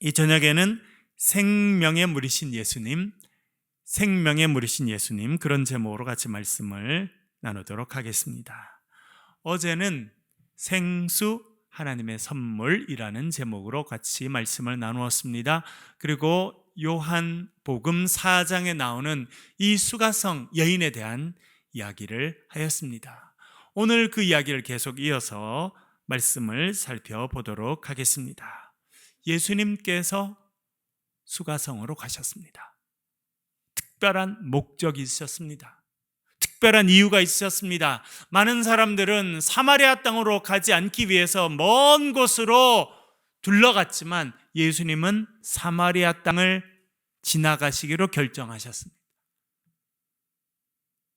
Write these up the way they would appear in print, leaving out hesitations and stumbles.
이 저녁에는 생명의 물이신 예수님, 생명의 물이신 예수님, 그런 제목으로 같이 말씀을 나누도록 하겠습니다. 어제는 생수 하나님의 선물이라는 제목으로 같이 말씀을 나누었습니다. 그리고 요한복음 4장에 나오는 이 수가성 여인에 대한 이야기를 하였습니다. 오늘 그 이야기를 계속 이어서 말씀을 살펴보도록 하겠습니다. 예수님께서 수가성으로 가셨습니다. 특별한 목적이 있었습니다. 특별한 이유가 있었습니다. 많은 사람들은 사마리아 땅으로 가지 않기 위해서 먼 곳으로 둘러갔지만 예수님은 사마리아 땅을 지나가시기로 결정하셨습니다.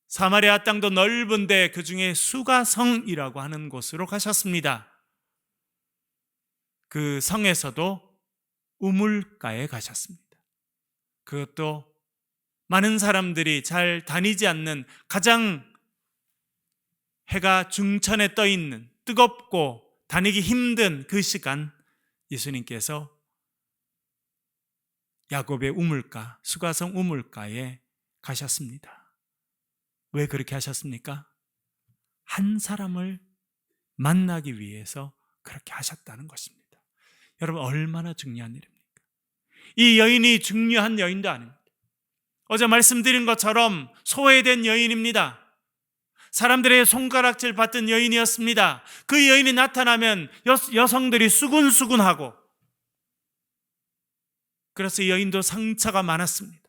사마리아 땅도 넓은데 그 중에 수가성이라고 하는 곳으로 가셨습니다. 그 성에서도 우물가에 가셨습니다. 그것도 많은 사람들이 잘 다니지 않는, 가장 해가 중천에 떠 있는 뜨겁고 다니기 힘든 그 시간, 예수님께서 야곱의 우물가, 수가성 우물가에 가셨습니다. 왜 그렇게 하셨습니까? 한 사람을 만나기 위해서 그렇게 하셨다는 것입니다. 여러분, 얼마나 중요한 일입니까? 이 여인이 중요한 여인도 아닙니다. 어제 말씀드린 것처럼 소외된 여인입니다. 사람들의 손가락질 받던 여인이었습니다. 그 여인이 나타나면 여성들이 수군수군하고, 그래서 이 여인도 상처가 많았습니다.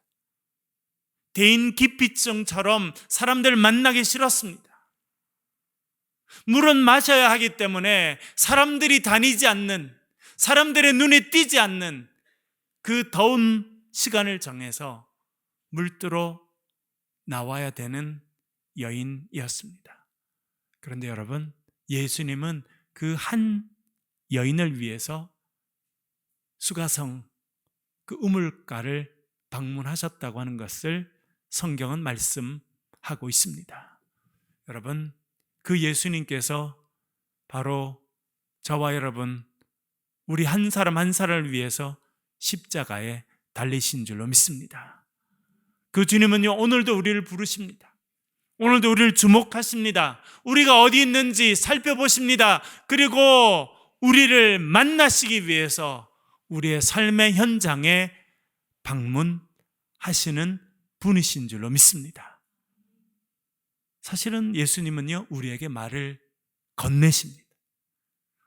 대인기피증처럼 사람들 만나기 싫었습니다. 물은 마셔야 하기 때문에 사람들이 다니지 않는, 사람들의 눈에 띄지 않는 그 더운 시간을 정해서 물두러 나와야 되는 여인이었습니다. 그런데 여러분, 예수님은 그 한 여인을 위해서 수가성, 그 우물가를 방문하셨다고 하는 것을 성경은 말씀하고 있습니다. 여러분, 그 예수님께서 바로 저와 여러분, 우리 한 사람 한 사람을 위해서 십자가에 달리신 줄로 믿습니다. 그 주님은요, 오늘도 우리를 부르십니다. 오늘도 우리를 주목하십니다. 우리가 어디 있는지 살펴보십니다. 그리고 우리를 만나시기 위해서 우리의 삶의 현장에 방문하시는 분이신 줄로 믿습니다. 사실은 예수님은요, 우리에게 말을 건네십니다.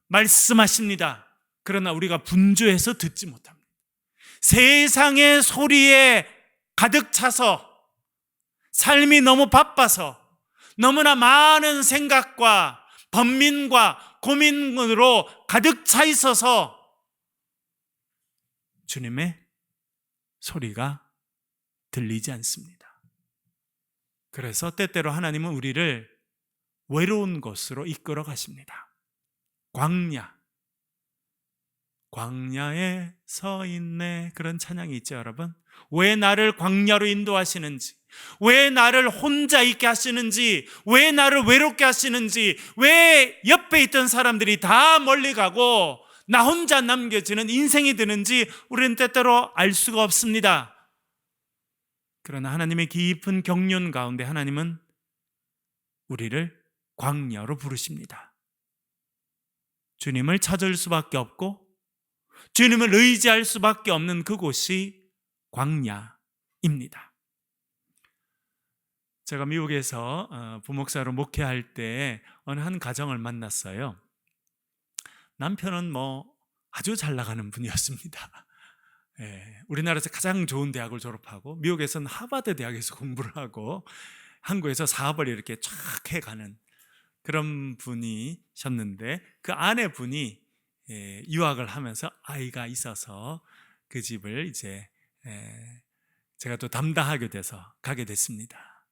말씀하십니다. 그러나 우리가 분주해서 듣지 못합니다. 세상의 소리에 가득 차서, 삶이 너무 바빠서, 너무나 많은 생각과 번민과 고민으로 가득 차 있어서 주님의 소리가 들리지 않습니다. 그래서 때때로 하나님은 우리를 외로운 곳으로 이끌어 가십니다. 광야에 서 있네, 그런 찬양이 있죠, 여러분. 왜 나를 광야로 인도하시는지, 왜 나를 혼자 있게 하시는지, 왜 나를 외롭게 하시는지, 왜 옆에 있던 사람들이 다 멀리 가고 나 혼자 남겨지는 인생이 되는지 우리는 때때로 알 수가 없습니다. 그러나 하나님의 깊은 경륜 가운데 하나님은 우리를 광야로 부르십니다. 주님을 찾을 수밖에 없고 주님을 의지할 수밖에 없는 그곳이 광야입니다. 제가 미국에서 부목사로 목회할 때 어느 한 가정을 만났어요. 남편은 아주 잘 나가는 분이었습니다. 우리나라에서 가장 좋은 대학을 졸업하고 미국에서는 하버드 대학에서 공부를 하고 한국에서 사업을 이렇게 쫙 해가는 그런 분이셨는데, 그 아내분이 유학을 하면서 아이가 있어서 그 집을 이제 제가 또 담당하게 돼서 가게 됐습니다.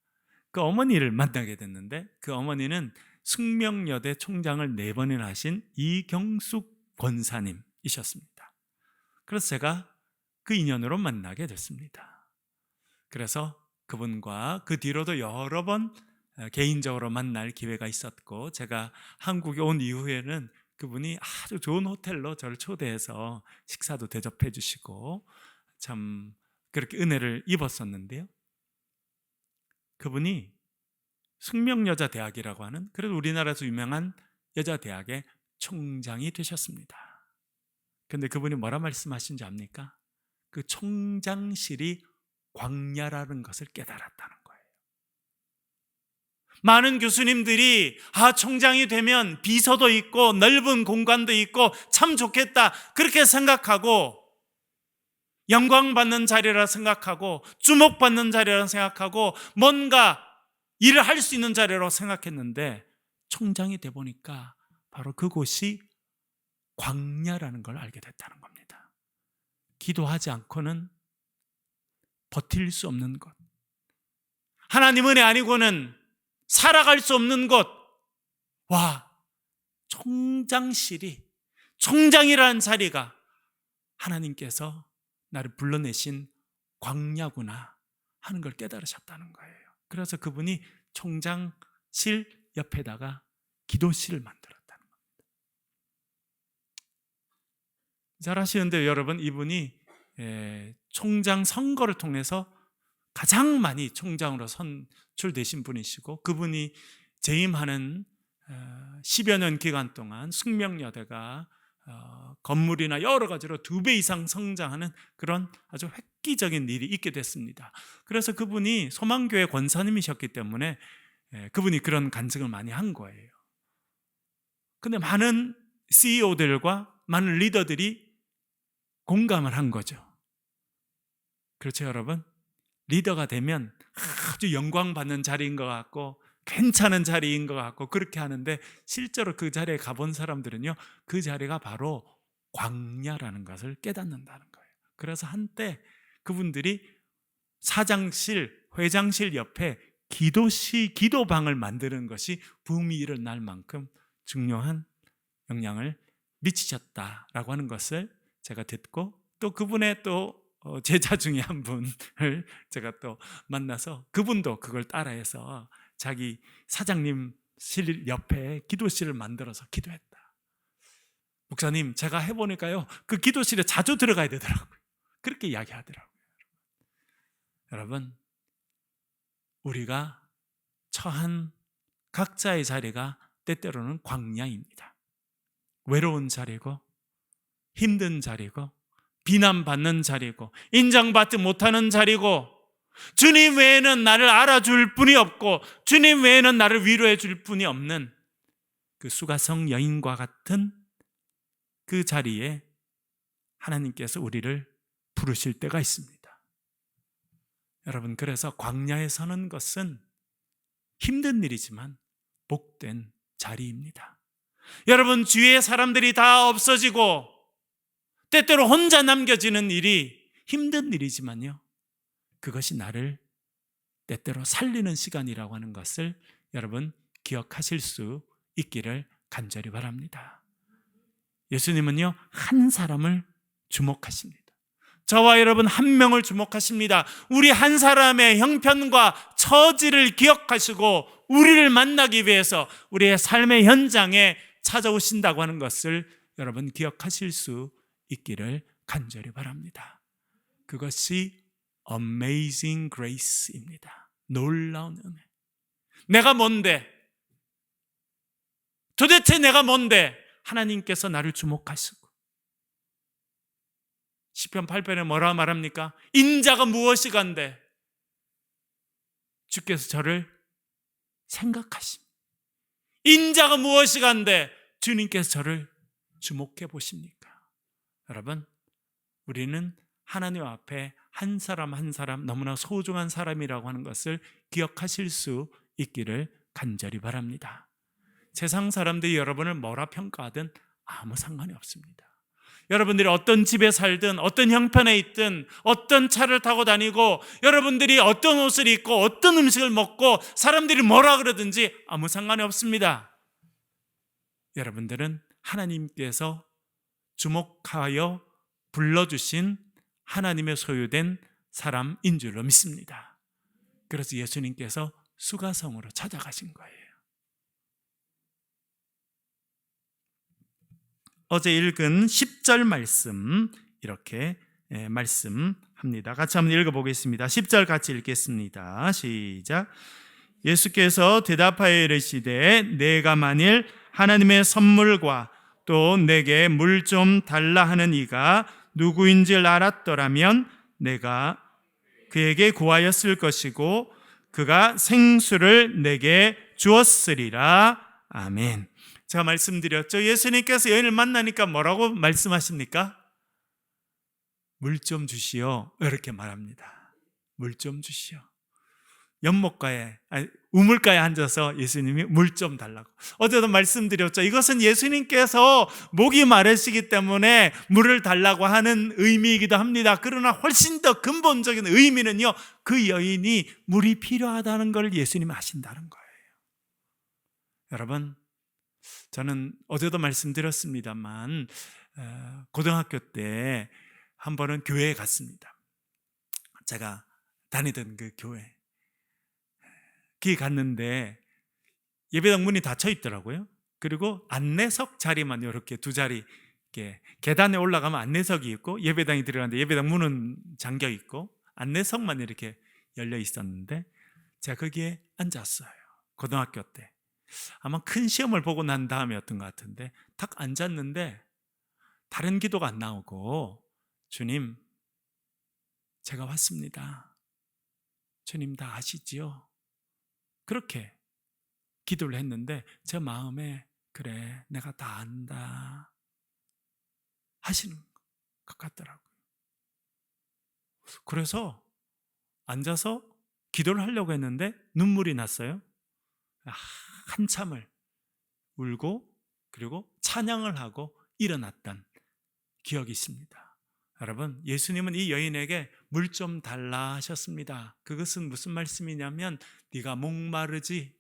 그 어머니를 만나게 됐는데, 그 어머니는 숙명여대 총장을 4번이나 하신 이경숙 권사님이셨습니다. 그래서 제가 그 인연으로 만나게 됐습니다. 그래서 그분과 그 뒤로도 여러 번 개인적으로 만날 기회가 있었고, 제가 한국에 온 이후에는 그분이 아주 좋은 호텔로 저를 초대해서 식사도 대접해 주시고 참 그렇게 은혜를 입었었는데요. 그분이 숙명여자대학이라고 하는 그래도 우리나라에서 유명한 여자대학의 총장이 되셨습니다. 그런데 그분이 뭐라 말씀하신지 압니까? 그 총장실이 광야라는 것을 깨달았다는 거예요. 많은 교수님들이 총장이 되면 비서도 있고 넓은 공간도 있고 참 좋겠다 그렇게 생각하고 영광받는 자리라 생각하고 주목받는 자리라 생각하고 뭔가 일을 할 수 있는 자리라고 생각했는데 총장이 돼 보니까 바로 그곳이 광야라는 걸 알게 됐다는 겁니다. 기도하지 않고는 버틸 수 없는 곳, 하나님 은혜 아니고는 살아갈 수 없는 곳. 와, 총장실이, 총장이라는 자리가 하나님께서 나를 불러내신 광야구나 하는 걸 깨달으셨다는 거예요. 그래서 그분이 총장실 옆에다가 기도실을 만들었다는 겁니다. 잘 아시는데 여러분, 이분이 총장 선거를 통해서 가장 많이 총장으로 선출되신 분이시고, 그분이 재임하는 10여 년 기간 동안 숙명여대가 건물이나 여러 가지로 2배 이상 성장하는 그런 아주 획기적인 일이 있게 됐습니다. 그래서 그분이 소망교회 권사님이셨기 때문에 그분이 그런 간증을 많이 한 거예요. 근데 많은 CEO들과 많은 리더들이 공감을 한 거죠. 그렇죠, 여러분? 리더가 되면 아주 영광받는 자리인 것 같고 괜찮은 자리인 것 같고 그렇게 하는데, 실제로 그 자리에 가본 사람들은요, 그 자리가 바로 광야라는 것을 깨닫는다는 거예요. 그래서 한때 그분들이 사장실, 회장실 옆에 기도방을 만드는 것이 붐이 일어날 만큼 중요한 영향을 미치셨다라고 하는 것을 제가 듣고, 또 그분의 또 제자 중에 한 분을 제가 또 만나서 그분도 그걸 따라해서 자기 사장님실 옆에 기도실을 만들어서 기도했다. 목사님, 제가 해보니까요, 그 기도실에 자주 들어가야 되더라고요. 그렇게 이야기하더라고요. 여러분, 우리가 처한 각자의 자리가 때때로는 광야입니다. 외로운 자리고, 힘든 자리고, 비난받는 자리고, 인정받지 못하는 자리고, 주님 외에는 나를 알아줄 분이 없고 주님 외에는 나를 위로해 줄 분이 없는 그 수가성 여인과 같은 그 자리에 하나님께서 우리를 부르실 때가 있습니다. 여러분, 그래서 광야에 서는 것은 힘든 일이지만 복된 자리입니다. 여러분, 주위에 사람들이 다 없어지고 때때로 혼자 남겨지는 일이 힘든 일이지만요, 그것이 나를 때때로 살리는 시간이라고 하는 것을 여러분 기억하실 수 있기를 간절히 바랍니다. 예수님은요, 한 사람을 주목하십니다. 저와 여러분 한 명을 주목하십니다. 우리 한 사람의 형편과 처지를 기억하시고 우리를 만나기 위해서 우리의 삶의 현장에 찾아오신다고 하는 것을 여러분 기억하실 수 있기를 간절히 바랍니다. 그것이 Amazing Grace입니다. 놀라운 은혜. 내가 뭔데? 도대체 내가 뭔데? 하나님께서 나를 주목하시고, 시편 8편에 뭐라 말합니까? 인자가 무엇이간데 주께서 저를 생각하십니다. 인자가 무엇이간데 주님께서 저를 주목해 보십니까? 여러분, 우리는 하나님 앞에 한 사람 한 사람 너무나 소중한 사람이라고 하는 것을 기억하실 수 있기를 간절히 바랍니다. 세상 사람들이 여러분을 뭐라 평가하든 아무 상관이 없습니다. 여러분들이 어떤 집에 살든 어떤 형편에 있든 어떤 차를 타고 다니고 여러분들이 어떤 옷을 입고 어떤 음식을 먹고 사람들이 뭐라 그러든지 아무 상관이 없습니다. 여러분들은 하나님께서 주목하여 불러주신 하나님의 소유된 사람인 줄로 믿습니다. 그래서 예수님께서 수가성으로 찾아가신 거예요. 어제 읽은 10절 말씀 이렇게 말씀합니다. 같이 한번 읽어보겠습니다. 10절 같이 읽겠습니다. 시작. 예수께서 대답하여 이르시되 내가 만일 하나님의 선물과 또 내게 물 좀 달라 하는 이가 누구인 줄 알았더라면 내가 그에게 구하였을 것이고 그가 생수를 내게 주었으리라. 아멘. 제가 말씀드렸죠. 예수님께서 여인을 만나니까 뭐라고 말씀하십니까? 물 좀 주시오, 이렇게 말합니다. 물 좀 주시오. 우물가에 앉아서 예수님이 물 좀 달라고. 어제도 말씀드렸죠. 이것은 예수님께서 목이 마르시기 때문에 물을 달라고 하는 의미이기도 합니다. 그러나 훨씬 더 근본적인 의미는요, 그 여인이 물이 필요하다는 걸 예수님이 아신다는 거예요. 여러분, 저는 어제도 말씀드렸습니다만 고등학교 때 한 번은 교회에 갔습니다. 제가 다니던 그 교회. 거기 갔는데 예배당 문이 닫혀 있더라고요. 그리고 안내석 자리만 이렇게 두 자리, 이렇게 계단에 올라가면 안내석이 있고 예배당이 들어가는데 예배당 문은 잠겨 있고 안내석만 이렇게 열려 있었는데 제가 거기에 앉았어요. 고등학교 때. 아마 큰 시험을 보고 난 다음이었던 것 같은데 딱 앉았는데 다른 기도가 안 나오고 주님, 제가 왔습니다. 주님 다 아시지요? 그렇게 기도를 했는데 제 마음에 그래, 내가 다 안다 하시는 것 같더라고요. 그래서 앉아서 기도를 하려고 했는데 눈물이 났어요. 한참을 울고 그리고 찬양을 하고 일어났던 기억이 있습니다. 여러분, 예수님은 이 여인에게 물 좀 달라 하셨습니다. 그것은 무슨 말씀이냐면 네가 목마르지?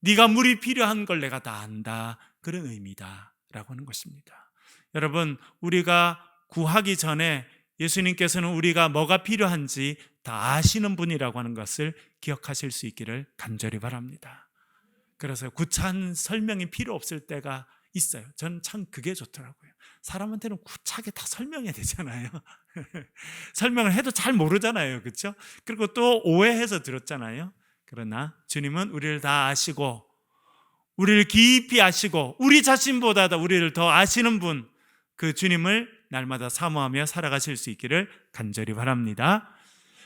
네가 물이 필요한 걸 내가 다 안다, 그런 의미다 라고 하는 것입니다. 여러분, 우리가 구하기 전에 예수님께서는 우리가 뭐가 필요한지 다 아시는 분이라고 하는 것을 기억하실 수 있기를 간절히 바랍니다. 그래서 구차한 설명이 필요 없을 때가 있어요. 저는 참 그게 좋더라고요. 사람한테는 구차하게 다 설명해야 되잖아요. 설명을 해도 잘 모르잖아요. 그렇죠? 그리고 또 오해해서 들었잖아요. 그러나 주님은 우리를 다 아시고 우리를 깊이 아시고 우리 자신보다도 우리를 더 아시는 분, 그 주님을 날마다 사모하며 살아가실 수 있기를 간절히 바랍니다.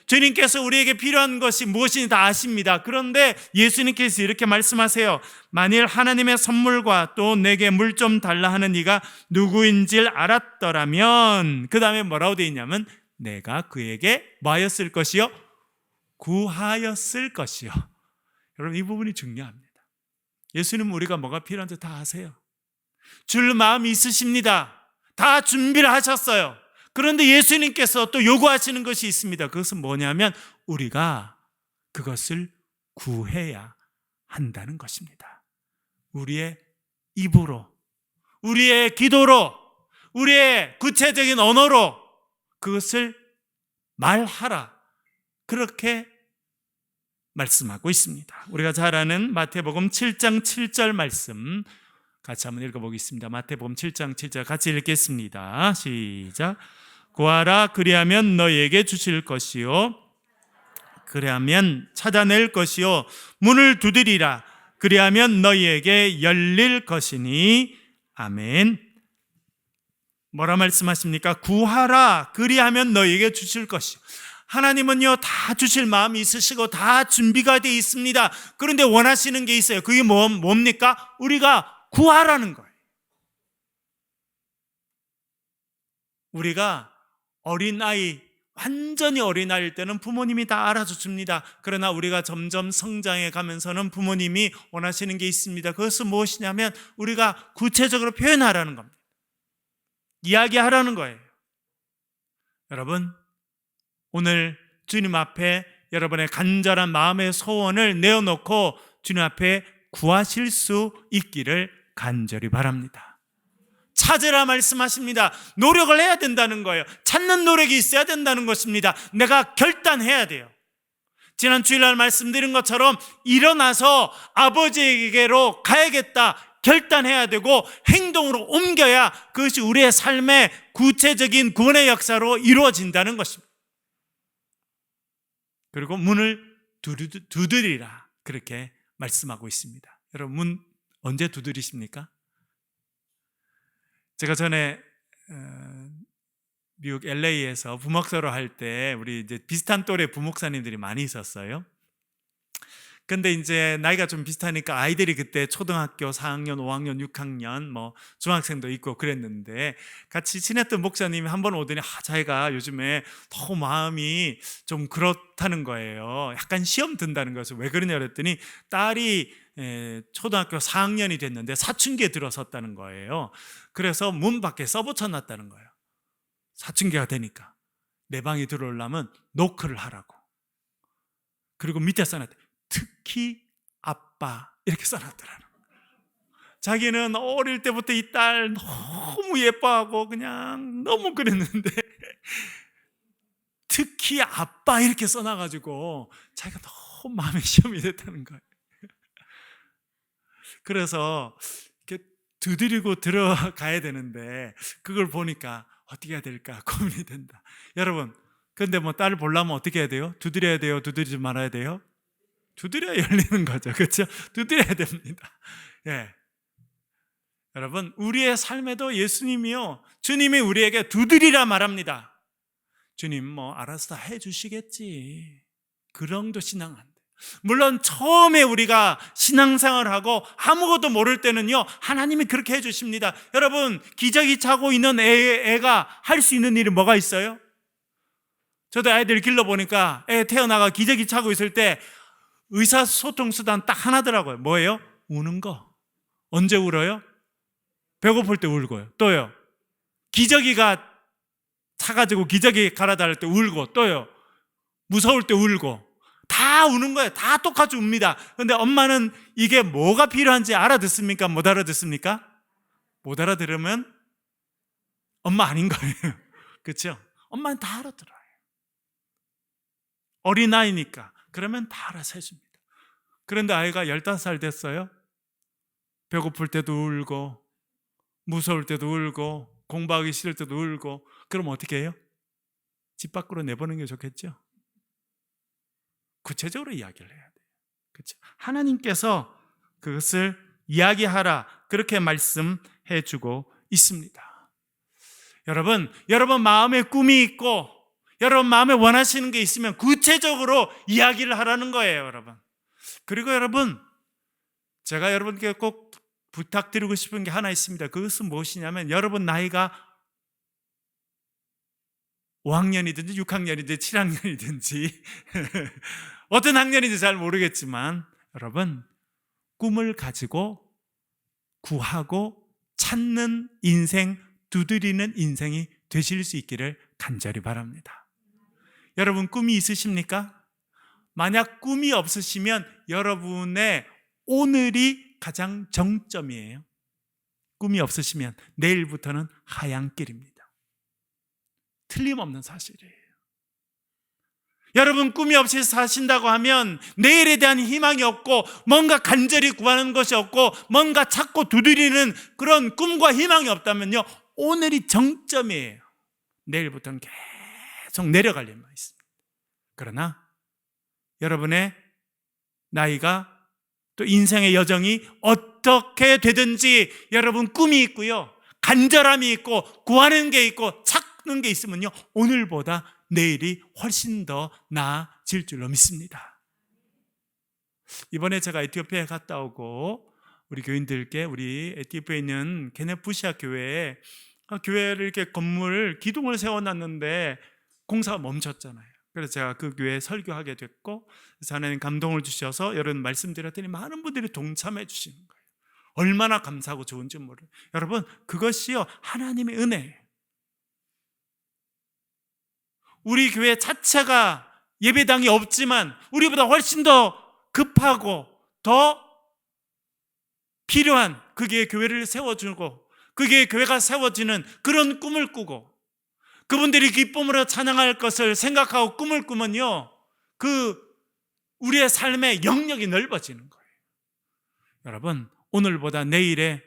주님께서 우리에게 필요한 것이 무엇인지 다 아십니다. 그런데 예수님께서 이렇게 말씀하세요. 만일 하나님의 선물과 또 내게 물 좀 달라 하는 이가 누구인지 알았더라면, 그 다음에 뭐라고 되어 있냐면 내가 그에게 뭐 하였을 것이요? 구하였을 것이요. 여러분, 이 부분이 중요합니다. 예수님은 우리가 뭐가 필요한지 다 아세요. 줄 마음이 있으십니다. 다 준비를 하셨어요. 그런데 예수님께서 또 요구하시는 것이 있습니다. 그것은 뭐냐면 우리가 그것을 구해야 한다는 것입니다. 우리의 입으로, 우리의 기도로, 우리의 구체적인 언어로 그것을 말하라, 그렇게 말씀하고 있습니다. 우리가 잘 아는 마태복음 7장 7절 말씀 같이 한번 읽어보겠습니다. 마태복음 7장 7절 같이 읽겠습니다. 시작. 구하라, 그리하면 너희에게 주실 것이요, 그리하면 찾아낼 것이요, 문을 두드리라, 그리하면 너희에게 열릴 것이니. 아멘. 뭐라 말씀하십니까? 구하라, 그리하면 너희에게 주실 것이요. 하나님은요, 다 주실 마음이 있으시고 다 준비가 되어 있습니다. 그런데 원하시는 게 있어요. 그게 뭡니까? 우리가 구하라는 거예요. 우리가 어린아이, 완전히 어린아이일 때는 부모님이 다 알아줍니다. 그러나 우리가 점점 성장해 가면서는 부모님이 원하시는 게 있습니다. 그것은 무엇이냐면 우리가 구체적으로 표현하라는 겁니다. 이야기하라는 거예요. 여러분, 오늘 주님 앞에 여러분의 간절한 마음의 소원을 내어놓고 주님 앞에 구하실 수 있기를 간절히 바랍니다. 찾으라 말씀하십니다. 노력을 해야 된다는 거예요. 찾는 노력이 있어야 된다는 것입니다. 내가 결단해야 돼요. 지난 주일날 말씀드린 것처럼 일어나서 아버지에게로 가야겠다, 결단해야 되고 행동으로 옮겨야 그것이 우리의 삶의 구체적인 구원의 역사로 이루어진다는 것입니다. 그리고 문을 두드리라 그렇게 말씀하고 있습니다. 여러분, 문 언제 두드리십니까? 제가 전에 미국 LA에서 부목사로 할 때 우리 이제 비슷한 또래 부목사님들이 많이 있었어요. 근데 이제 나이가 좀 비슷하니까 아이들이 그때 초등학교 4학년, 5학년, 6학년, 뭐 중학생도 있고 그랬는데 같이 친했던 목사님이 한 번 오더니 자기가 요즘에 너무 마음이 좀 그렇다는 거예요. 약간 시험 든다는 거예요. 왜 그러냐 그랬더니 딸이 초등학교 4학년이 됐는데 사춘기에 들어섰다는 거예요. 그래서 문 밖에 써붙여놨다는 거예요. 사춘기가 되니까 내 방에 들어오려면 노크를 하라고. 그리고 밑에 써놨대. 특히 아빠 이렇게 써놨더라는 거예요. 자기는 어릴 때부터 이 딸 너무 예뻐하고 그냥 너무 그랬는데 특히 아빠 이렇게 써놔가지고 자기가 너무 마음에 시험이 됐다는 거예요. 그래서 이렇게 두드리고 들어가야 되는데 그걸 보니까 어떻게 해야 될까 고민이 된다. 여러분, 근데 뭐 딸을 보려면 어떻게 해야 돼요? 두드려야 돼요? 두드리지 말아야 돼요? 두드려야 열리는 거죠. 그렇죠? 두드려야 됩니다. 예. 여러분, 우리의 삶에도 예수님이요, 주님이 우리에게 두드리라 말합니다. 주님 뭐 알아서 다 해주시겠지. 그런 도 신앙 안 돼. 물론 처음에 우리가 신앙생활을 하고 아무것도 모를 때는요, 하나님이 그렇게 해주십니다. 여러분, 기저귀 차고 있는 애가 할 수 있는 일이 뭐가 있어요? 저도 아이들 길러보니까 애 태어나가 기저귀 차고 있을 때 의사소통 수단 딱 하나더라고요. 뭐예요? 우는 거. 언제 울어요? 배고플 때 울고요. 또요, 기저귀가 차가지고 기저귀 갈아달랄 때 울고, 또요, 무서울 때 울고. 다 우는 거예요. 다 똑같이 웁니다. 그런데 엄마는 이게 뭐가 필요한지 알아듣습니까? 못 알아듣습니까? 못 알아들으면 엄마 아닌 거예요. 그렇죠? 엄마는 다 알아들어요. 어린아이니까. 그러면 다 알아서 해줍니다. 그런데 아이가 15살 됐어요. 배고플 때도 울고, 무서울 때도 울고, 공부하기 싫을 때도 울고. 그럼 어떻게 해요? 집 밖으로 내보내는 게 좋겠죠? 구체적으로 이야기를 해야 돼요. 그렇죠? 하나님께서 그것을 이야기하라 그렇게 말씀해 주고 있습니다. 여러분 마음에 꿈이 있고 여러분 마음에 원하시는 게 있으면 구체적으로 이야기를 하라는 거예요, 여러분. 그리고 여러분, 제가 여러분께 꼭 부탁드리고 싶은 게 하나 있습니다. 그것은 무엇이냐면, 여러분 나이가 5학년이든지 6학년이든지 7학년이든지 어떤 학년인지 잘 모르겠지만, 여러분 꿈을 가지고 구하고 찾는 인생, 두드리는 인생이 되실 수 있기를 간절히 바랍니다. 여러분 꿈이 있으십니까? 만약 꿈이 없으시면 여러분의 오늘이 가장 정점이에요. 꿈이 없으시면 내일부터는 하얀 길입니다. 틀림없는 사실이에요. 여러분 꿈이 없이 사신다고 하면 내일에 대한 희망이 없고 뭔가 간절히 구하는 것이 없고 뭔가 찾고 두드리는 그런 꿈과 희망이 없다면요, 오늘이 정점이에요. 내일부터는 계속 내려갈 일만 있습니다. 그러나 여러분의 나이가 또 인생의 여정이 어떻게 되든지 여러분 꿈이 있고요, 간절함이 있고 구하는 게 있고 찾는 게 있으면요, 오늘보다 내일이 훨씬 더 나아질 줄로 믿습니다. 이번에 제가 에티오피아에 갔다 오고 우리 교인들께, 우리 에티오피아에 있는 게네푸시아 교회에 교회를 이렇게 건물 기둥을 세워놨는데 공사가 멈췄잖아요. 그래서 제가 그 교회에 설교하게 됐고, 하나님 감동을 주셔서 여러분 말씀드렸더니 많은 분들이 동참해 주시는 거예요. 얼마나 감사하고 좋은지 모르요. 여러분 그것이요 하나님의 은혜예요. 우리 교회 자체가 예배당이 없지만 우리보다 훨씬 더 급하고 더 필요한 그게 교회를 세워주고 그게 교회가 세워지는 그런 꿈을 꾸고 그분들이 기쁨으로 찬양할 것을 생각하고 꿈을 꾸면요, 우리의 삶의 영역이 넓어지는 거예요. 여러분 오늘보다 내일에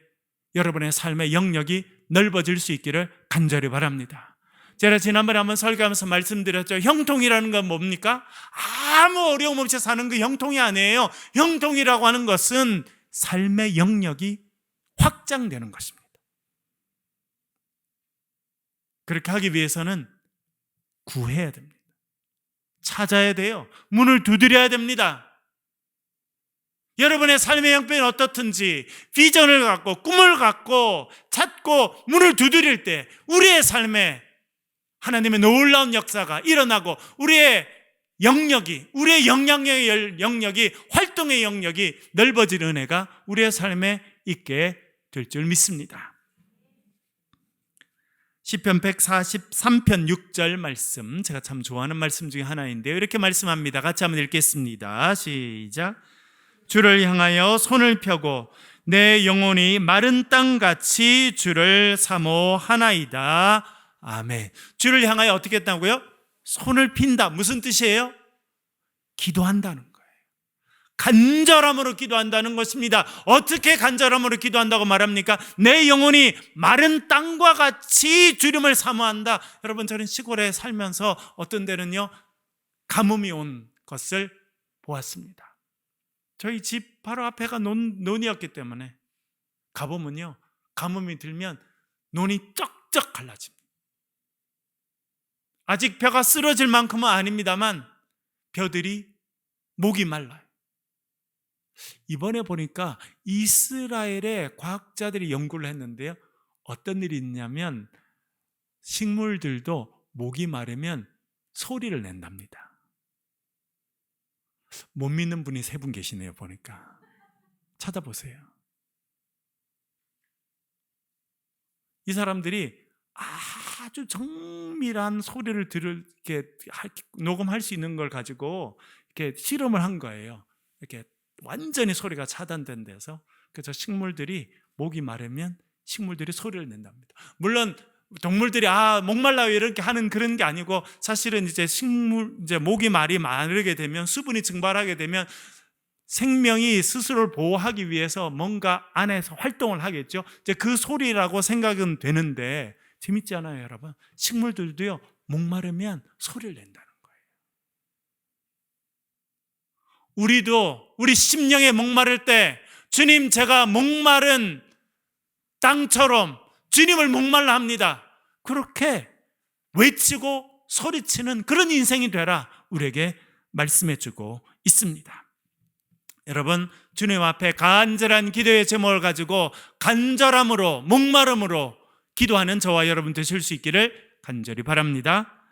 여러분의 삶의 영역이 넓어질 수 있기를 간절히 바랍니다. 제가 지난번에 한번 설교하면서 말씀드렸죠. 형통이라는 건 뭡니까? 아무 어려움 없이 사는 그 형통이 아니에요. 형통이라고 하는 것은 삶의 영역이 확장되는 것입니다. 그렇게 하기 위해서는 구해야 됩니다. 찾아야 돼요. 문을 두드려야 됩니다. 여러분의 삶의 형편이 어떻든지 비전을 갖고 꿈을 갖고 찾고 문을 두드릴 때 우리의 삶에 하나님의 놀라운 역사가 일어나고 우리의 영역이, 우리의 영향력의 영역이, 활동의 영역이 넓어지는 은혜가 우리의 삶에 있게 될 줄 믿습니다. 시편 143편 6절 말씀, 제가 참 좋아하는 말씀 중에 하나인데요. 이렇게 말씀합니다. 같이 한번 읽겠습니다. 시작. 주를 향하여 손을 펴고 내 영혼이 마른 땅같이 주를 사모하나이다. 아멘. 주를 향하여 어떻게 했다고요? 손을 핀다. 무슨 뜻이에요? 기도한다는 거예요. 간절함으로 기도한다는 것입니다. 어떻게 간절함으로 기도한다고 말합니까? 내 영혼이 마른 땅과 같이 주님을 사모한다. 여러분, 저는 시골에 살면서 어떤 데는요 가뭄이 온 것을 보았습니다. 저희 집 바로 앞에가 논이었기 때문에 가보면요, 가뭄이 들면 논이 쩍쩍 갈라집니다. 아직 벼가 쓰러질 만큼은 아닙니다만 벼들이 목이 말라요. 이번에 보니까 이스라엘의 과학자들이 연구를 했는데요, 어떤 일이 있냐면 식물들도 목이 마르면 소리를 낸답니다. 못 믿는 분이 3분 계시네요. 보니까 찾아보세요. 이 사람들이 아주 정밀한 소리를 이렇게 녹음할 수 있는 걸 가지고 이렇게 실험을 한 거예요. 이렇게 완전히 소리가 차단된 데서. 그래서 식물들이 목이 마르면 식물들이 소리를 낸답니다. 물론 동물들이 목말라요 이렇게 하는 그런 게 아니고, 사실은 이제 목이 마르게 되면, 수분이 증발하게 되면 생명이 스스로를 보호하기 위해서 뭔가 안에서 활동을 하겠죠. 이제 그 소리라고 생각은 되는데, 재밌지 않아요, 여러분? 식물들도요, 목마르면 소리를 낸다는 거예요. 우리도 우리 심령에 목마를 때, 주님, 제가 목마른 땅처럼 주님을 목말라 합니다. 그렇게 외치고 소리치는 그런 인생이 되라 우리에게 말씀해주고 있습니다. 여러분, 주님 앞에 간절한 기도의 제목을 가지고 간절함으로, 목마름으로 기도하는 저와 여러분 되실 수 있기를 간절히 바랍니다.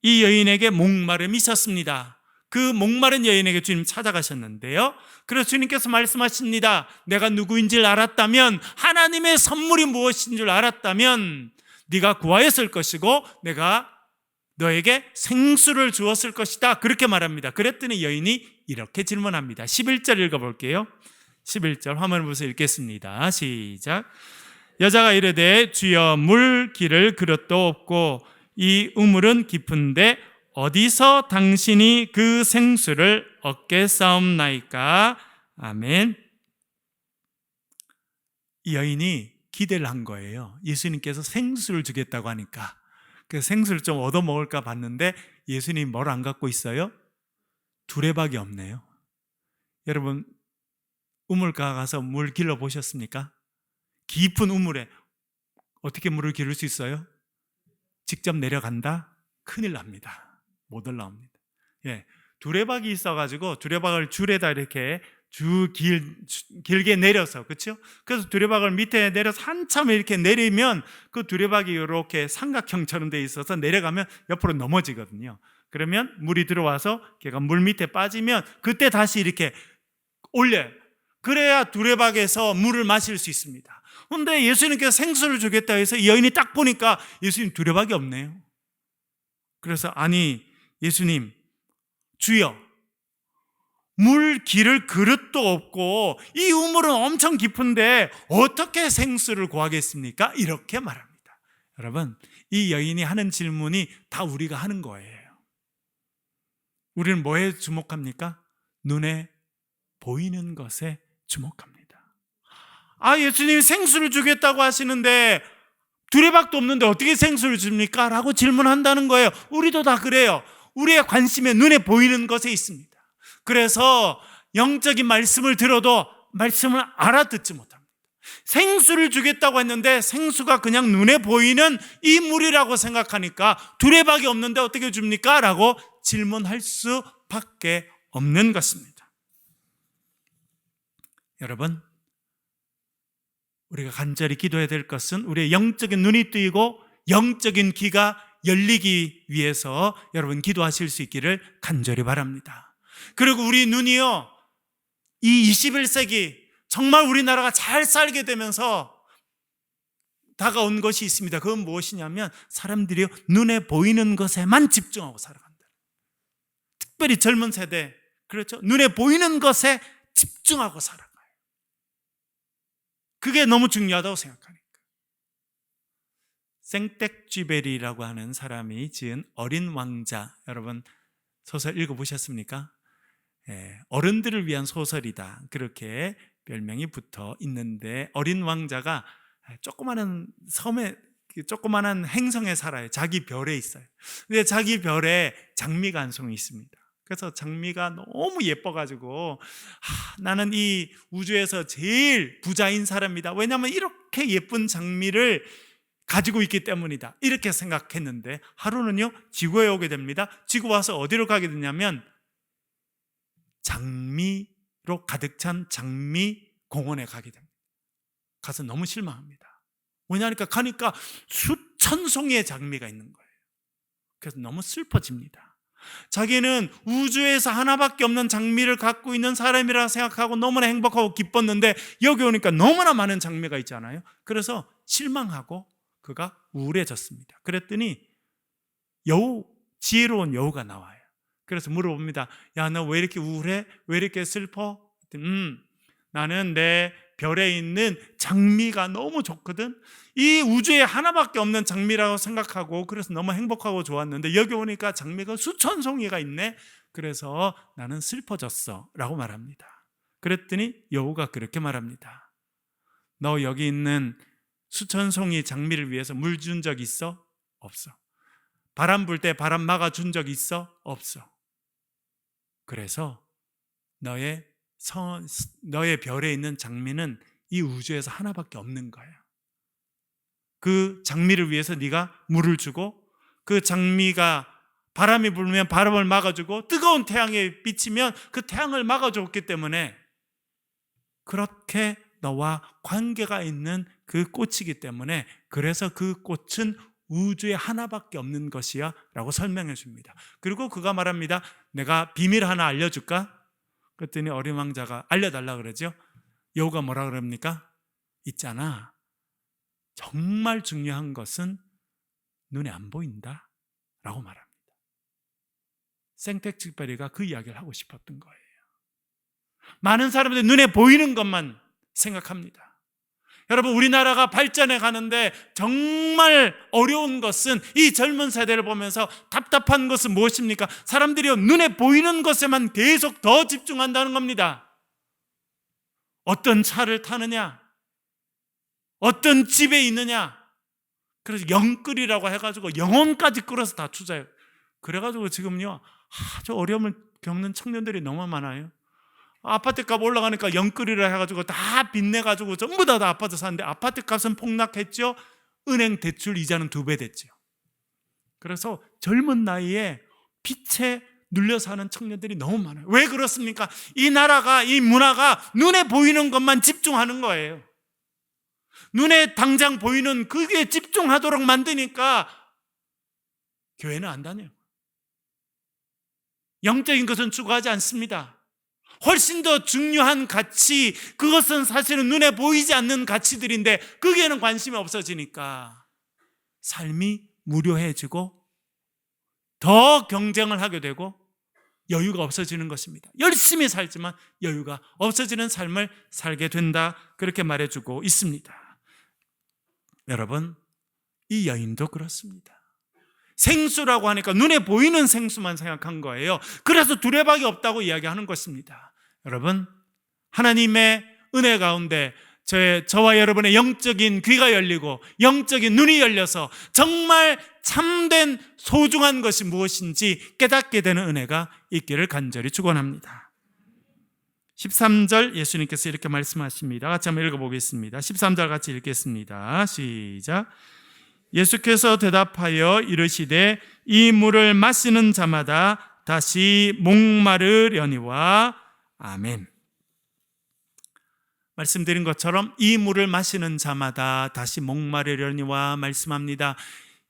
이 여인에게 목마름이 있었습니다. 그 목마른 여인에게 주님 찾아가셨는데요, 그래서 주님께서 말씀하십니다. 내가 누구인지를 알았다면, 하나님의 선물이 무엇인 줄 알았다면 네가 구하였을 것이고 내가 너에게 생수를 주었을 것이다. 그렇게 말합니다. 그랬더니 여인이 이렇게 질문합니다. 11절 읽어볼게요. 11절 화면을 보면서 읽겠습니다. 시작. 여자가 이르되 주여, 물 기를 그릇도 없고 이 우물은 깊은데 어디서 당신이 그 생수를 얻겠사옵나이까? 아멘. 이 여인이 기대를 한 거예요. 예수님께서 생수를 주겠다고 하니까. 그래서 생수를 좀 얻어 먹을까 봤는데 예수님 뭘 안 갖고 있어요? 두레박이 없네요. 여러분, 우물가 가서 물 길러 보셨습니까? 깊은 우물에 어떻게 물을 기를 수 있어요? 직접 내려간다? 큰일 납니다. 못 올라옵니다. 예, 두레박이 있어가지고 두레박을 줄에다 이렇게 길게 내려서, 그렇죠? 그래서 두레박을 밑에 내려서 한참 이렇게 내리면 그 두레박이 이렇게 삼각형처럼 돼 있어서 내려가면 옆으로 넘어지거든요. 그러면 물이 들어와서 걔가 물 밑에 빠지면 그때 다시 이렇게 올려요. 그래야 두레박에서 물을 마실 수 있습니다. 그런데 예수님께서 생수를 주겠다 해서 이 여인이 딱 보니까 예수님 두레박이 없네요. 그래서 아니 예수님, 주여, 물 기를 그릇도 없고 이 우물은 엄청 깊은데 어떻게 생수를 구하겠습니까? 이렇게 말합니다. 여러분, 이 여인이 하는 질문이 다 우리가 하는 거예요. 우리는 뭐에 주목합니까? 눈에 보이는 것에 주목합니다. 예수님이 생수를 주겠다고 하시는데 두레박도 없는데 어떻게 생수를 줍니까? 라고 질문한다는 거예요. 우리도 다 그래요. 우리의 관심에 눈에 보이는 것에 있습니다. 그래서 영적인 말씀을 들어도 말씀을 알아듣지 못합니다. 생수를 주겠다고 했는데 생수가 그냥 눈에 보이는 이 물이라고 생각하니까 두레박이 없는데 어떻게 줍니까? 라고 질문할 수밖에 없는 것입니다. 여러분, 우리가 간절히 기도해야 될 것은 우리의 영적인 눈이 뜨이고 영적인 귀가 열리기 위해서 여러분 기도하실 수 있기를 간절히 바랍니다. 그리고 우리 눈이요, 이 21세기 정말 우리나라가 잘 살게 되면서 다가온 것이 있습니다. 그건 무엇이냐면 사람들이 눈에 보이는 것에만 집중하고 살아간다. 특별히 젊은 세대, 그렇죠? 눈에 보이는 것에 집중하고 살아가요. 그게 너무 중요하다고 생각하니까. 생텍쥐베리라고 하는 사람이 지은 어린 왕자, 여러분 소설 읽어보셨습니까? 어른들을 위한 소설이다, 그렇게 별명이 붙어 있는데, 어린 왕자가 조그마한 섬에, 조그마한 행성에 살아요. 자기 별에 있어요. 근데 자기 별에 장미가 한 송이 있습니다. 그래서 장미가 너무 예뻐가지고 나는 이 우주에서 제일 부자인 사람이다, 왜냐하면 이렇게 예쁜 장미를 가지고 있기 때문이다, 이렇게 생각했는데 하루는요 지구에 오게 됩니다. 지구 와서 어디로 가게 되냐면 장미로 가득 찬 장미 공원에 가게 됩니다. 가서 너무 실망합니다. 왜냐하니까 가니까 수천 송이의 장미가 있는 거예요. 그래서 너무 슬퍼집니다. 자기는 우주에서 하나밖에 없는 장미를 갖고 있는 사람이라 생각하고 너무나 행복하고 기뻤는데 여기 오니까 너무나 많은 장미가 있잖아요. 그래서 실망하고 그가 우울해졌습니다. 그랬더니 여우, 지혜로운 여우가 나와요. 그래서 물어봅니다. 야, 너 왜 이렇게 우울해? 왜 이렇게 슬퍼? 나는 내 별에 있는 장미가 너무 좋거든. 이 우주에 하나밖에 없는 장미라고 생각하고 그래서 너무 행복하고 좋았는데 여기 오니까 장미가 수천 송이가 있네. 그래서 나는 슬퍼졌어 라고 말합니다. 그랬더니 여우가 그렇게 말합니다. 너 여기 있는 수천 송이 장미를 위해서 물 준 적 있어? 없어. 바람 불 때 바람 막아준 적 있어? 없어. 그래서 너의 별에 있는 장미는 이 우주에서 하나밖에 없는 거야. 그 장미를 위해서 네가 물을 주고 그 장미가 바람이 불면 바람을 막아주고 뜨거운 태양에 비치면 그 태양을 막아줬기 때문에 그렇게 너와 관계가 있는 그 꽃이기 때문에 그래서 그 꽃은 우주에 하나밖에 없는 것이야 라고 설명해 줍니다. 그리고 그가 말합니다. 내가 비밀 하나 알려줄까? 그랬더니 어린 왕자가 알려달라 그러죠. 여우가 뭐라 그럽니까? 있잖아, 정말 중요한 것은 눈에 안 보인다 라고 말합니다. 생텍쥐베리가 그 이야기를 하고 싶었던 거예요. 많은 사람들이 눈에 보이는 것만 생각합니다. 여러분, 우리나라가 발전해 가는데 정말 어려운 것은 이 젊은 세대를 보면서 답답한 것은 무엇입니까? 사람들이 눈에 보이는 것에만 계속 더 집중한다는 겁니다. 어떤 차를 타느냐, 어떤 집에 있느냐, 그래서 영끌이라고 해가지고 영혼까지 끌어서 다 투자해요. 그래가지고 지금요 아주 어려움을 겪는 청년들이 너무 많아요. 아파트값 올라가니까 영끌이라 해가지고 다 빚내가지고 전부 다 아파트 사는데 아파트값은 폭락했죠. 은행 대출 이자는 2배 됐죠. 그래서 젊은 나이에 빚에 눌려 사는 청년들이 너무 많아요. 왜 그렇습니까? 이 나라가, 이 문화가 눈에 보이는 것만 집중하는 거예요. 눈에 당장 보이는 그게 집중하도록 만드니까 교회는 안 다녀요. 영적인 것은 추구하지 않습니다. 훨씬 더 중요한 가치, 그것은 사실은 눈에 보이지 않는 가치들인데 거기에는 관심이 없어지니까 삶이 무료해지고 더 경쟁을 하게 되고 여유가 없어지는 것입니다. 열심히 살지만 여유가 없어지는 삶을 살게 된다, 그렇게 말해주고 있습니다. 여러분, 이 여인도 그렇습니다. 생수라고 하니까 눈에 보이는 생수만 생각한 거예요. 그래서 두레박이 없다고 이야기하는 것입니다. 여러분, 하나님의 은혜 가운데 저와 여러분의 영적인 귀가 열리고 영적인 눈이 열려서 정말 참된 소중한 것이 무엇인지 깨닫게 되는 은혜가 있기를 간절히 축원합니다. 13절 예수님께서 이렇게 말씀하십니다. 같이 한번 읽어보겠습니다. 13절 같이 읽겠습니다. 시작. 예수께서 대답하여 이르시되 이 물을 마시는 자마다 다시 목마르려니와. 아멘. 말씀드린 것처럼 이 물을 마시는 자마다 다시 목마르려니와 말씀합니다.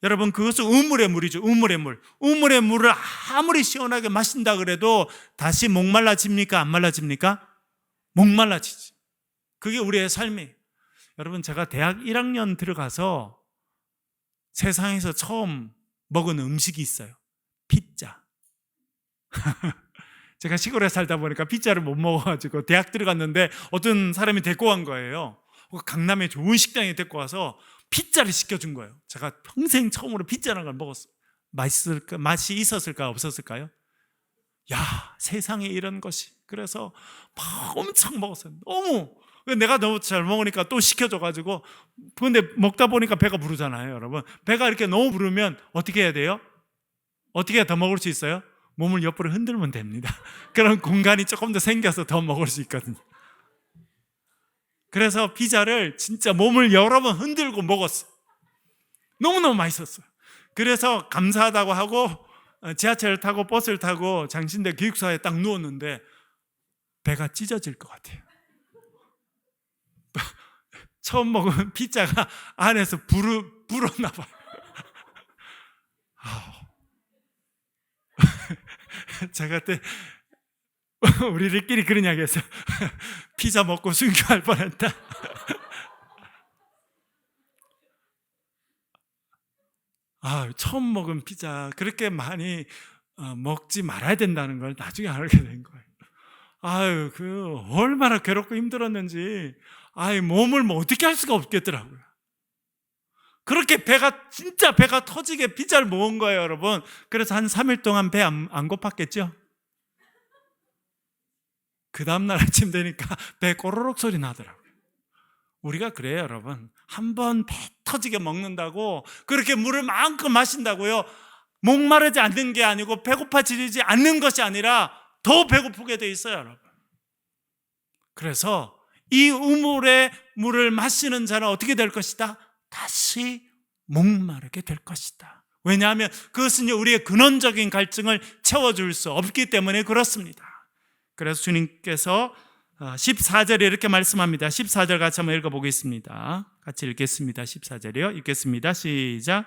여러분, 그것은 우물의 물이죠. 우물의 물. 우물의 물을 아무리 시원하게 마신다 그래도 다시 목말라집니까? 안 말라집니까? 목말라지지. 그게 우리의 삶이에요. 여러분, 제가 대학 1학년 들어가서 세상에서 처음 먹은 음식이 있어요. 피자. 제가 시골에 살다 보니까 피자를 못 먹어가지고 대학 들어갔는데 어떤 사람이 데리고 간 거예요. 강남에 좋은 식당에 데리고 와서 피자를 시켜준 거예요. 제가 평생 처음으로 피자라는 걸 먹었어요. 맛이 있었을까 없었을까요? 야, 세상에 이런 것이. 그래서 막 엄청 먹었어요. 내가 너무 잘 먹으니까 또 시켜줘가지고. 근데 먹다 보니까 배가 부르잖아요, 여러분. 배가 이렇게 너무 부르면 어떻게 해야 돼요? 어떻게 해야 더 먹을 수 있어요? 몸을 옆으로 흔들면 됩니다. 그럼 공간이 조금 더 생겨서 더 먹을 수 있거든요. 그래서 피자를 진짜 몸을 여러 번 흔들고 먹었어요. 너무너무 맛있었어요. 그래서 감사하다고 하고 지하철을 타고 버스를 타고 장신대 기숙사에 딱 누웠는데 배가 찢어질 것 같아요. 처음 먹은 피자가 안에서 불었나 봐요. 제가 그때 우리들끼리 그런 이야기 했어요. 피자 먹고 순교할 뻔했다. 처음 먹은 피자 그렇게 많이 먹지 말아야 된다는 걸 나중에 알게 된 거예요. 얼마나 괴롭고 힘들었는지 몸을 어떻게 할 수가 없겠더라고요. 그렇게 진짜 배가 터지게 피자를 먹은 거예요, 여러분. 그래서 한 3일 동안 배 안 고팠겠죠? 그 다음날 아침 되니까 배 꼬르륵 소리 나더라고요. 우리가 그래요, 여러분. 한번 배 터지게 먹는다고 그렇게 물을 마음껏 마신다고요, 목마르지 않는 게 아니고 배고파지지 않는 것이 아니라 더 배고프게 돼 있어요, 여러분. 그래서 이 우물의 물을 마시는 자는 어떻게 될 것이다? 다시 목마르게 될 것이다. 왜냐하면 그것은 우리의 근원적인 갈증을 채워줄 수 없기 때문에 그렇습니다. 그래서 주님께서 14절에 이렇게 말씀합니다. 14절 같이 한번 읽어보겠습니다. 같이 읽겠습니다. 14절이요. 읽겠습니다. 시작.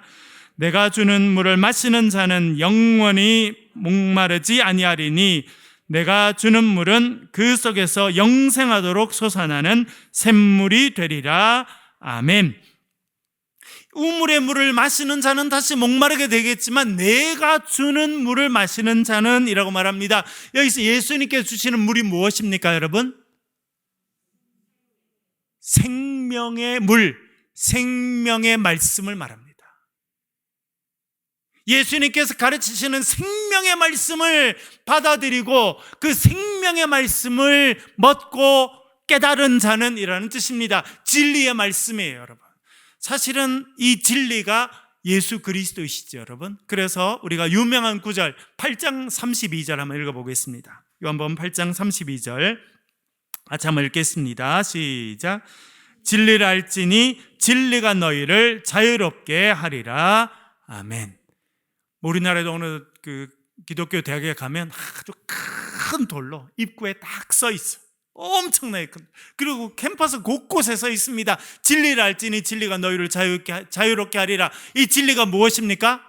내가 주는 물을 마시는 자는 영원히 목마르지 아니하리니 내가 주는 물은 그 속에서 영생하도록 솟아나는 샘물이 되리라. 아멘. 우물의 물을 마시는 자는 다시 목마르게 되겠지만 내가 주는 물을 마시는 자는 이라고 말합니다. 여기서 예수님께서 주시는 물이 무엇입니까, 여러분? 생명의 물, 생명의 말씀을 말합니다. 예수님께서 가르치시는 생명의 말씀을 받아들이고 그 생명의 말씀을 먹고 깨달은 자는 이라는 뜻입니다. 진리의 말씀이에요, 여러분. 사실은 이 진리가 예수 그리스도이시죠, 여러분. 그래서 우리가 유명한 구절 8장 32절 한번 읽어보겠습니다. 요한복음 8장 32절 같이 한번 읽겠습니다. 시작. 진리를 알지니 진리가 너희를 자유롭게 하리라. 아멘. 우리나라에도 어느 기독교 대학에 가면 아주 큰 돌로 입구에 딱 써 있어. 엄청나게 큰. 그리고 캠퍼스 곳곳에 서 있습니다. 진리를 알지니 진리가 너희를 자유롭게 하리라. 이 진리가 무엇입니까?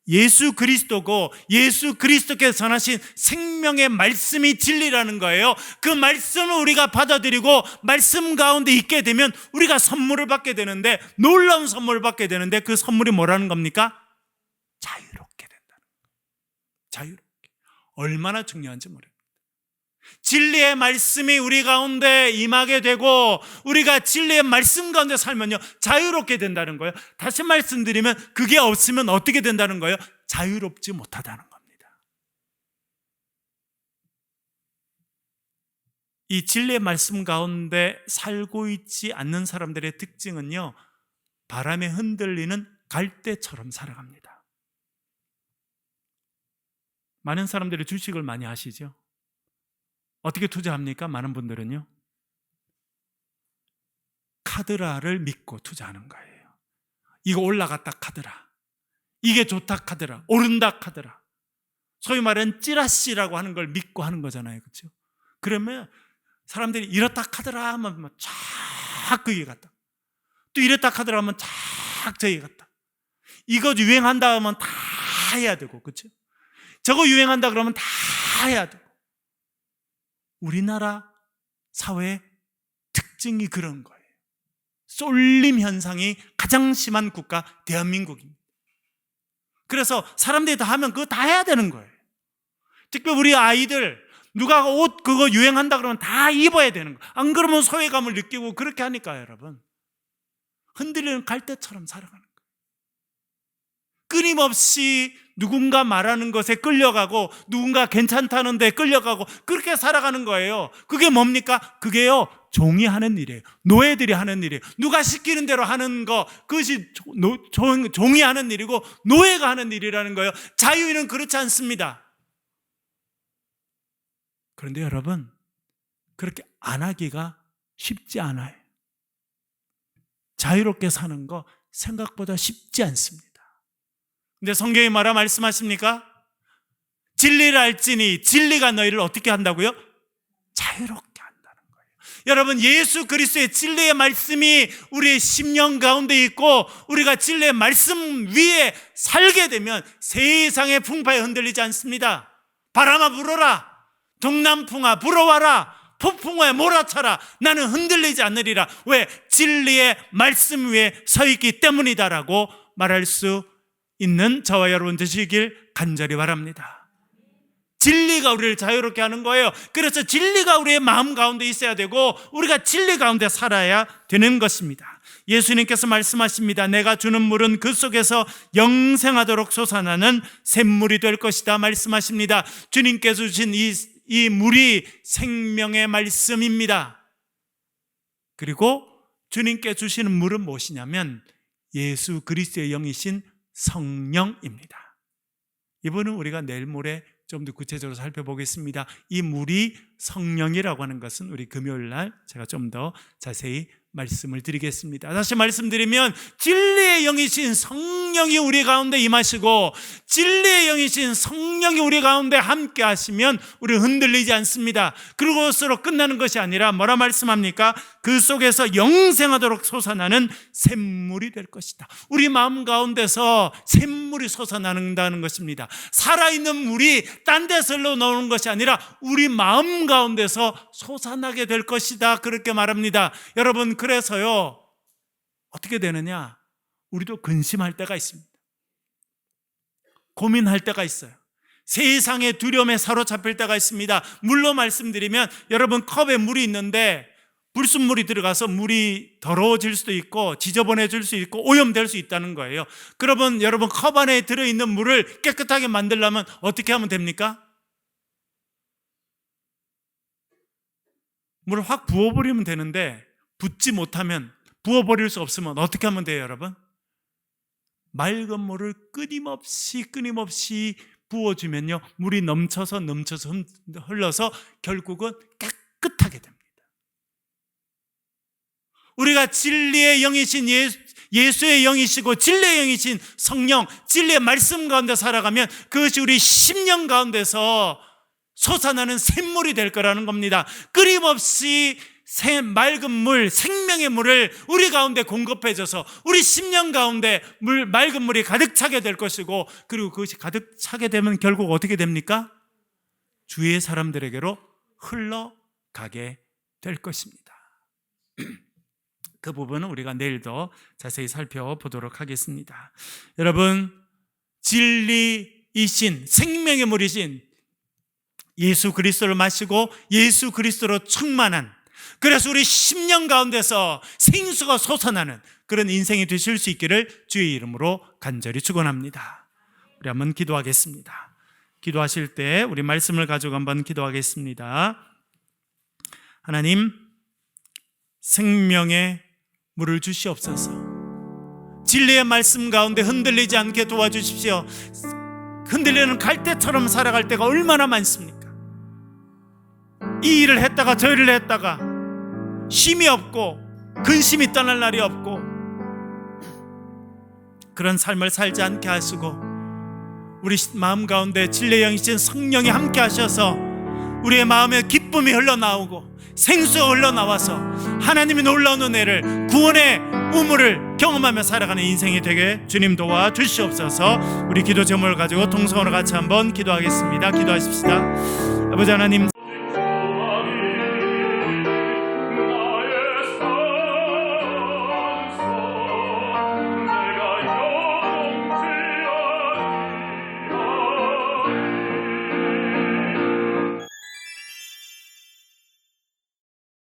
예수 그리스도고 예수 그리스도께서 전하신 생명의 말씀이 진리라는 거예요. 그 말씀을 우리가 받아들이고 말씀 가운데 있게 되면 우리가 선물을 받게 되는데, 놀라운 선물을 받게 되는데, 그 선물이 뭐라는 겁니까? 자유롭게 된다는 거예요. 자유롭게. 얼마나 중요한지 모릅니다. 진리의 말씀이 우리 가운데 임하게 되고 우리가 진리의 말씀 가운데 살면요, 자유롭게 된다는 거예요. 다시 말씀드리면 그게 없으면 어떻게 된다는 거예요? 자유롭지 못하다는 겁니다. 이 진리의 말씀 가운데 살고 있지 않는 사람들의 특징은요, 바람에 흔들리는 갈대처럼 살아갑니다. 많은 사람들이 주식을 많이 하시죠. 어떻게 투자합니까? 많은 분들은요, 카드라를 믿고 투자하는 거예요. 이거 올라갔다 카드라, 이게 좋다 카드라, 오른다 카드라, 소위 말하는 찌라시라고 하는 걸 믿고 하는 거잖아요. 그렇죠? 그러면 사람들이 이렇다 카드라 하면 쫙 거기 갔다, 또 이랬다 카드라 하면 쫙 저기 갔다, 이거 유행한다 하면 다 해야 되고, 그렇죠? 저거 유행한다 그러면 다 해야 되고. 우리나라 사회의 특징이 그런 거예요. 쏠림 현상이 가장 심한 국가 대한민국입니다. 그래서 사람들이 다 하면 그거 다 해야 되는 거예요. 특히 우리 아이들, 누가 옷 그거 유행한다 그러면 다 입어야 되는 거예요. 안 그러면 소외감을 느끼고 그렇게 하니까요. 여러분, 흔들리는 갈대처럼 살아가는 거예요. 끊임없이 누군가 말하는 것에 끌려가고, 누군가 괜찮다는 데 끌려가고, 그렇게 살아가는 거예요. 그게 뭡니까? 그게요, 종이 하는 일이에요. 노예들이 하는 일이에요. 누가 시키는 대로 하는 거, 그것이 종이 하는 일이고 노예가 하는 일이라는 거예요. 자유인은 그렇지 않습니다. 그런데 여러분, 그렇게 안 하기가 쉽지 않아요. 자유롭게 사는 거 생각보다 쉽지 않습니다. 근데 성경이 뭐라 말씀하십니까? 진리를 알지니 진리가 너희를 어떻게 한다고요? 자유롭게 한다는 거예요. 여러분, 예수 그리스도의 진리의 말씀이 우리의 심령 가운데 있고, 우리가 진리의 말씀 위에 살게 되면 세상의 풍파에 흔들리지 않습니다. 바람아 불어라, 동남풍아 불어와라, 폭풍우에 몰아쳐라, 나는 흔들리지 않으리라. 왜? 진리의 말씀 위에 서 있기 때문이다라고 말할 수 있는 저와 여러분 되시길 간절히 바랍니다. 진리가 우리를 자유롭게 하는 거예요. 그래서 진리가 우리의 마음 가운데 있어야 되고, 우리가 진리 가운데 살아야 되는 것입니다. 예수님께서 말씀하십니다. 내가 주는 물은 그 속에서 영생하도록 솟아나는 샘물이 될 것이다 말씀하십니다. 주님께서 주신 이 물이 생명의 말씀입니다. 그리고 주님께 주시는 물은 무엇이냐면 예수 그리스도의 영이신 성령입니다. 이번은 우리가 내일 모레 좀 더 구체적으로 살펴보겠습니다. 이 물이 성령이라고 하는 것은 우리 금요일 날 제가 좀 더 자세히 말씀을 드리겠습니다. 다시 말씀드리면, 진리의 영이신 성령이 우리 가운데 임하시고, 진리의 영이신 성령이 우리 가운데 함께 하시면 우리는 흔들리지 않습니다. 그것으로 끝나는 것이 아니라 뭐라 말씀합니까? 그 속에서 영생하도록 솟아나는 샘물이 될 것이다. 우리 마음 가운데서 샘물이 솟아난다는 것입니다. 살아있는 물이 딴 데서 흘러나오는 것이 아니라 우리 마음 가운데서 솟아나게 될 것이다, 그렇게 말합니다. 여러분, 그래서요, 어떻게 되느냐? 우리도 근심할 때가 있습니다. 고민할 때가 있어요. 세상의 두려움에 사로잡힐 때가 있습니다. 물로 말씀드리면, 여러분 컵에 물이 있는데 불순물이 들어가서 물이 더러워질 수도 있고 지저분해질 수 있고 오염될 수 있다는 거예요. 그러면 여러분 컵 안에 들어있는 물을 깨끗하게 만들려면 어떻게 하면 됩니까? 물을 확 부어버리면 되는데, 붓지 못하면, 부어버릴 수 없으면 어떻게 하면 돼요, 여러분? 맑은 물을 끊임없이 부어주면요, 물이 넘쳐서 흘러서 결국은 깨끗하게 됩니다. 우리가 진리의 영이신 예수의 영이시고 진리의 영이신 성령, 진리의 말씀 가운데 살아가면 그것이 우리 심령 가운데서 솟아나는 샘물이 될 거라는 겁니다. 끊임없이 맑은 물, 생명의 물을 우리 가운데 공급해줘서 우리 심령 가운데 맑은 물이 가득 차게 될 것이고, 그리고 그것이 가득 차게 되면 결국 어떻게 됩니까? 주위의 사람들에게로 흘러가게 될 것입니다. 그 부분은 우리가 내일 더 자세히 살펴보도록 하겠습니다. 여러분, 진리이신 생명의 물이신 예수 그리스도를 마시고 예수 그리스도로 충만한, 그래서 우리 심령 가운데서 생수가 솟아나는 그런 인생이 되실 수 있기를 주의 이름으로 간절히 축원합니다. 우리 한번 기도하겠습니다. 기도하실 때 우리 말씀을 가지고 한번 기도하겠습니다. 하나님, 생명의 물을 주시옵소서. 진리의 말씀 가운데 흔들리지 않게 도와주십시오. 흔들리는 갈대처럼 살아갈 때가 얼마나 많습니까? 이 일을 했다가 저 일을 했다가 쉼이 없고 근심이 떠날 날이 없고, 그런 삶을 살지 않게 하시고 우리 마음 가운데 진리의 영이신 성령이 함께 하셔서 우리의 마음에 기쁨이 흘러나오고 생수가 흘러나와서 하나님의 놀라운 은혜를, 구원의 우물을 경험하며 살아가는 인생이 되게 주님 도와주시옵소서. 우리 기도 제목을 가지고 동성으로 같이 한번 기도하겠습니다. 기도하십시다. 아버지 하나님,